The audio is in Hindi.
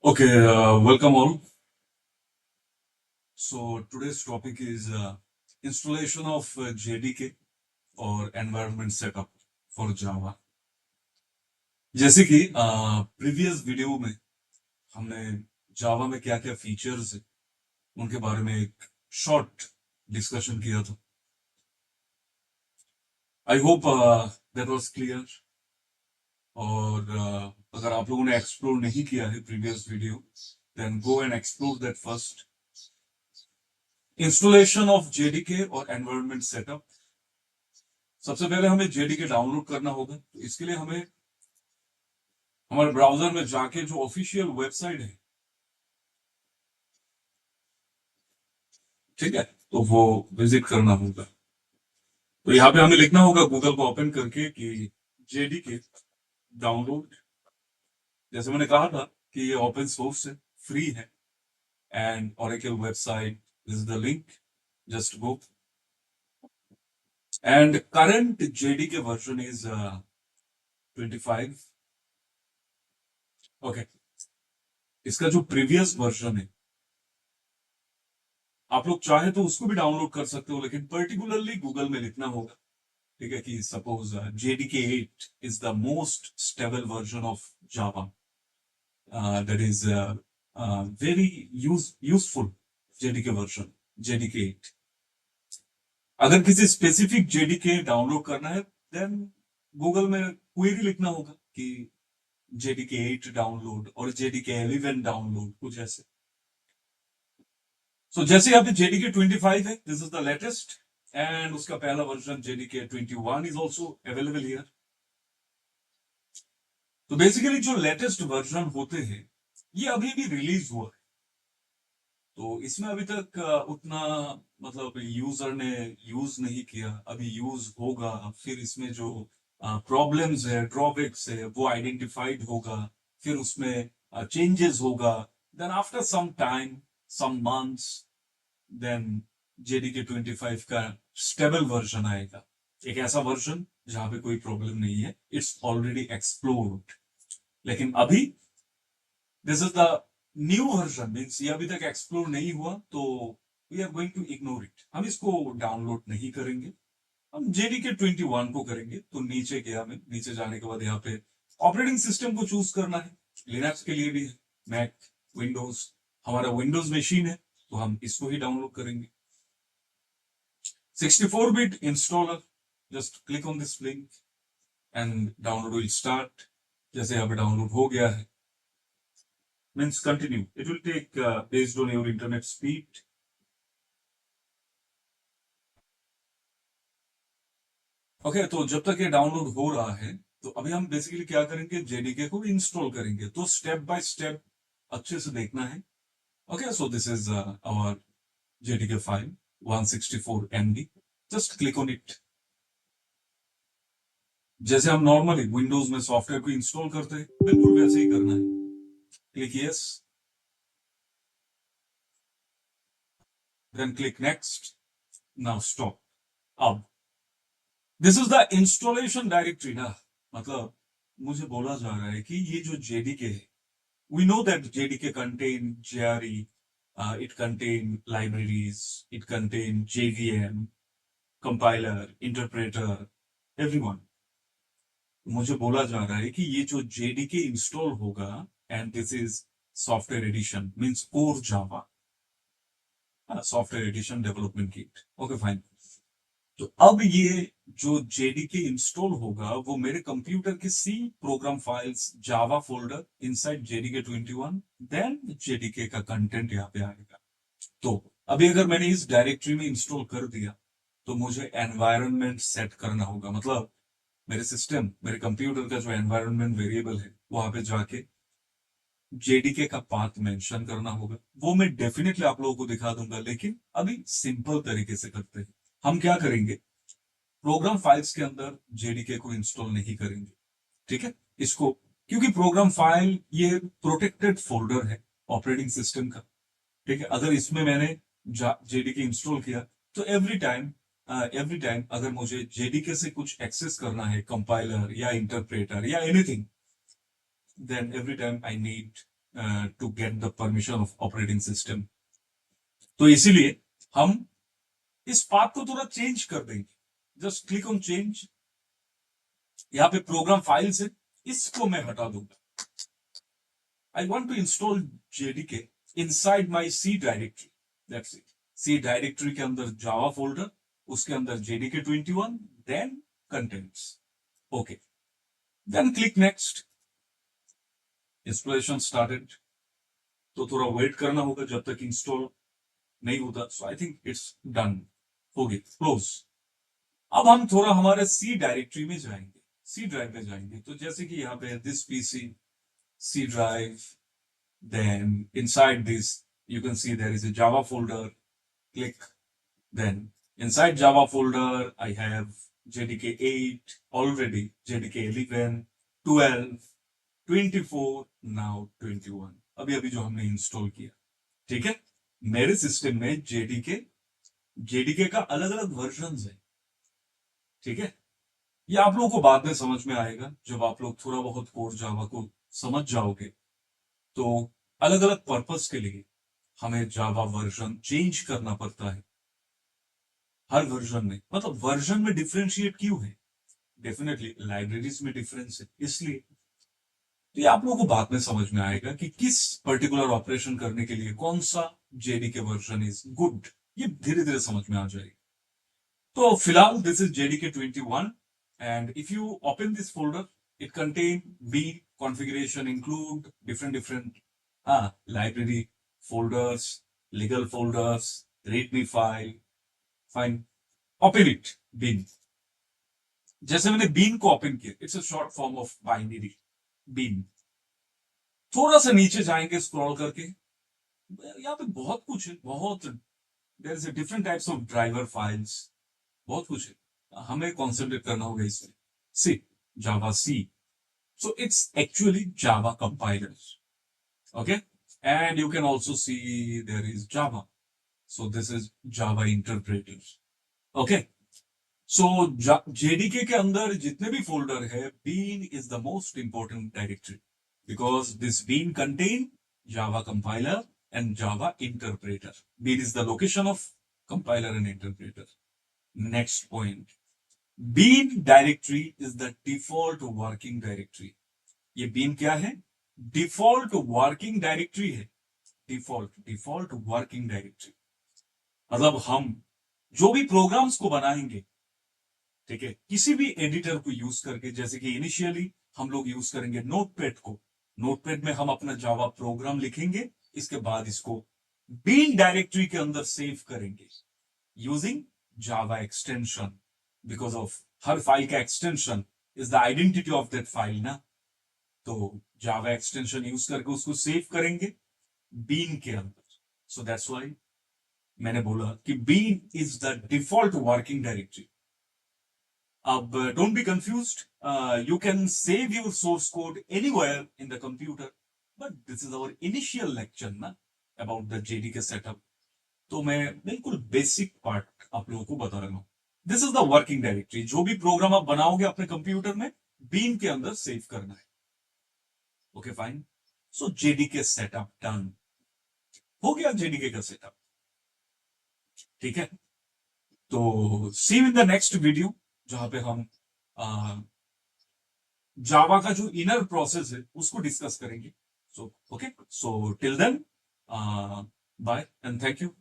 Okay, welcome all. So today's topic is installation of JDK or environment setup for Java. जैसे कि प्रीवियस वीडियो में हमने जावा में क्या क्या फीचर्स है उनके बारे में एक शॉर्ट डिस्कशन किया था. I hope that was clear. और अगर आप लोगों ने एक्सप्लोर नहीं किया है previous video, then go and explore that first. Installation of JDK और एनवायरनमेंट सेटअप. सबसे पहले हमें जेडीके डाउनलोड करना होगा. तो इसके लिए हमें हमारे ब्राउजर में जाके जो ऑफिशियल वेबसाइट है, ठीक है, तो वो विजिट करना होगा. तो यहाँ पे हमें लिखना होगा गूगल को ओपन करके कि जेडीके डाउनलोड. जैसे मैंने कहा था कि ये ओपन सोर्स है, फ्री है, and Oracle website is the link. Just go. And current JDK version is 25. Okay. इसका जो प्रीवियस वर्जन है, आप लोग चाहे तो उसको भी डाउनलोड कर सकते हो, लेकिन पर्टिकुलरली गूगल में लिखना होगा. ठीक है, कि suppose JDK 8 is the most stable version of Java. That is very useful JDK version, JDK 8. अगर किसी स्पेसिफिक जेडीके डाउनलोड करना है, देन गूगल में क्वेरी लिखना होगा कि जेडीके 8 डाउनलोड और जेडीके 11 डाउनलोड, कुछ ऐसे. सो जैसे यहाँ पे जेडीके 25 है, this is the latest. And उसका पहला version JDK 21 is also available here. तो बेसिकली जो लेटेस्ट वर्जन होते हैं, ये अभी भी रिलीज हुआ है. तो इसमें अभी तक उतना मतलब यूजर ने यूज नहीं किया. अभी यूज होगा, फिर इसमें जो प्रॉब्लम्स है, ड्रॉबैक्स है, वो आइडेंटिफाइड होगा. फिर उसमें चेंजेस होगा. Then after some time, some months, then JDK 25 का स्टेबल वर्जन आएगा. एक ऐसा वर्जन जहां पे कोई प्रॉब्लम नहीं है, इट्स ऑलरेडी एक्सप्लोर्ड. लेकिन अभी this is the new version, means ये अभी तक एक्सप्लोर नहीं हुआ, तो we are going to ignore it. हम इसको डाउनलोड नहीं करेंगे. हम जेडीके 21 को करेंगे. तो नीचे गया, हमें नीचे जाने के बाद यहाँ पे ऑपरेटिंग सिस्टम को चूज करना है. लिनक्स के लिए भी है, मैक, विंडोज. हमारा विंडोज मशीन है, तो हम इसको ही डाउनलोड करेंगे. 64-bit installer. Just click on this link and download will start. जैसे यहाँ पे डाउनलोड हो गया है, means continue. It will take based on your internet speed. Okay, तो जब तक ये डाउनलोड हो रहा है, तो अभी हम बेसिकली क्या करेंगे, जेडीके को इंस्टॉल करेंगे. तो स्टेप बाय स्टेप अच्छे से देखना है. Okay, so this is our JDK file 164 MB. Just click on it. जैसे हम नॉर्मली विंडोज में सॉफ्टवेयर को इंस्टॉल करते हैं, बिल्कुल वैसे ही करना है. Click yes, then click next. Now stop. अब this is the installation directory ना. मतलब मुझे बोला जा रहा है कि ये जो जेडीके है, we know that JDK contain JRE, it contain libraries, it contain JVM, compiler, interpreter, everyone. मुझे बोला जा रहा है कि ये जो जेडीके इंस्टॉल होगा, and this is software edition, means core Java, software edition development kit. Okay fine. तो अब ये जो जेडीके इंस्टॉल होगा, वो मेरे कंप्यूटर के C program files Java folder inside JDK 21, then JDK का कंटेंट यहाँ पे आएगा. तो अभी अगर मैंने इस डायरेक्टरी में इंस्टॉल कर दिया, तो मुझे एनवायरनमेंट सेट करना होगा. मतलब मेरे सिस्टम, मेरे कंप्यूटर का जो एनवायरनमेंट वेरिएबल है, वहां पे जाके जेडीके का पाथ मेंशन करना होगा. वो मैं डेफिनेटली आप लोगों को दिखा दूंगा, लेकिन अभी सिंपल तरीके से करते हैं. हम क्या करेंगे, प्रोग्राम फाइल्स के अंदर जेडीके को इंस्टॉल नहीं करेंगे. ठीक है, इसको, क्योंकि प्रोग्राम फाइल ये प्रोटेक्टेड फोल्डर है ऑपरेटिंग सिस्टम का. ठीक है, अगर इसमें मैंने जेडीके इंस्टॉल किया, तो एवरी टाइम अगर मुझे जेडीके से कुछ एक्सेस करना है, कंपाइलर या इंटरप्रेटर या anything, then every time I need to get the permission of operating system. तो इसीलिए हम इस पाथ को थोड़ा चेंज कर देंगे। Just click on change. यहाँ पे प्रोग्राम फाइल्स है, इसको मैं हटा दूंगा। I want to install JDK inside my C directory, that's it. C directory के अंदर जावा फोल्डर, उसके अंदर JDK 21, then contents. Okay, then click next. Installation started. तो थोड़ा वेट करना होगा जब तक इंस्टॉल नहीं होता। सो आई थिंक इट्स डन। हो गया, क्लोज। अब हम थोड़ा हमारे सी डायरेक्टरी में जाएंगे, सी ड्राइव में जाएंगे। तो जैसे कि यहाँ पे this PC, C drive, then inside this you can see there is a Java folder. Click. Then inside Java folder I have JDK 8 already, JDK 11, 12, 24, now 21, अभी अभी जो हमने इंस्टॉल किया। ठीक है, मेरे सिस्टम में जेडीके का अलग अलग वर्जन है। ठीक है, ये आप लोगों को बाद में समझ में आएगा जब आप लोग थोड़ा बहुत कोर जावा को समझ जाओगे। तो अलग अलग पर्पस के लिए हमें जावा वर्जन चेंज करना पड़ता है हर वर्जन में। मतलब वर्जन में डिफरेंशिएट क्यों है? डेफिनेटली लाइब्रेरीज में डिफरेंस है, इसलिए। तो ये आप लोगों को बाद में समझ में आएगा कि किस पर्टिकुलर ऑपरेशन करने के लिए कौन सा जेडीके वर्जन इज गुड, ये धीरे धीरे समझ में आ जाएगा। तो फिलहाल this is JDK 21, and if you open this folder it contain bin configuration include different library folders, legal folders, readme file, fine, open it, bin। जैसे मैंने बीन को ओपन किया, it's a short form of binary, bin. थोड़ा सा नीचे जाएंगे स्क्रॉल करके, यहाँ पे बहुत कुछ है, बहुत। There is different types of driver files, बहुत कुछ है। हमें कॉन्सेंट्रेट करना होगा इसमें। सी, जावा सी, so it's actually Java compiler, okay? And you can also see there is Java, so this is Java interpreter, okay? So JDK के अंदर जितने भी फोल्डर है, bean is the most important directory because this bean contain Java compiler and Java interpreter. Bean is the location of compiler and interpreter. Next point, bean directory is the default working directory. ये बीन क्या है? डिफॉल्ट वर्किंग डायरेक्टरी है। डिफॉल्ट वर्किंग डायरेक्टरी मतलब हम जो भी प्रोग्राम्स को बनाएंगे, ठीक है, किसी भी एडिटर को यूज करके, जैसे कि इनिशियली हम लोग यूज करेंगे नोटपैड को। नोटपैड में हम अपना जावा प्रोग्राम लिखेंगे, इसके बाद इसको बीन डायरेक्टरी के अंदर सेव करेंगे using Java extension, because of हर फाइल का extension is the identity of that file ना। तो जावा एक्सटेंशन यूज करके उसको सेव करेंगे बीन के अंदर। सो दैट्स व्हाई मैंने बोला कि bin is the default working directory. अब don't be confused, you can save your source code anywhere in the computer, but this is our initial lecture ना अबाउट द जेडीके सेटअप। तो मैं बिल्कुल बेसिक पार्ट आप लोगों को बता रहा हूं। This is the working directory. जो भी प्रोग्राम आप बनाओगे अपने कंप्यूटर में, बीन के अंदर सेव करना है। Okay fine. So JDK setup done हो गया, जेडीके का सेटअप। ठीक है, तो see you in the next video जहां पे हम जावा का जो इनर प्रोसेस है उसको डिस्कस करेंगे। So okay, so till then bye and thank you.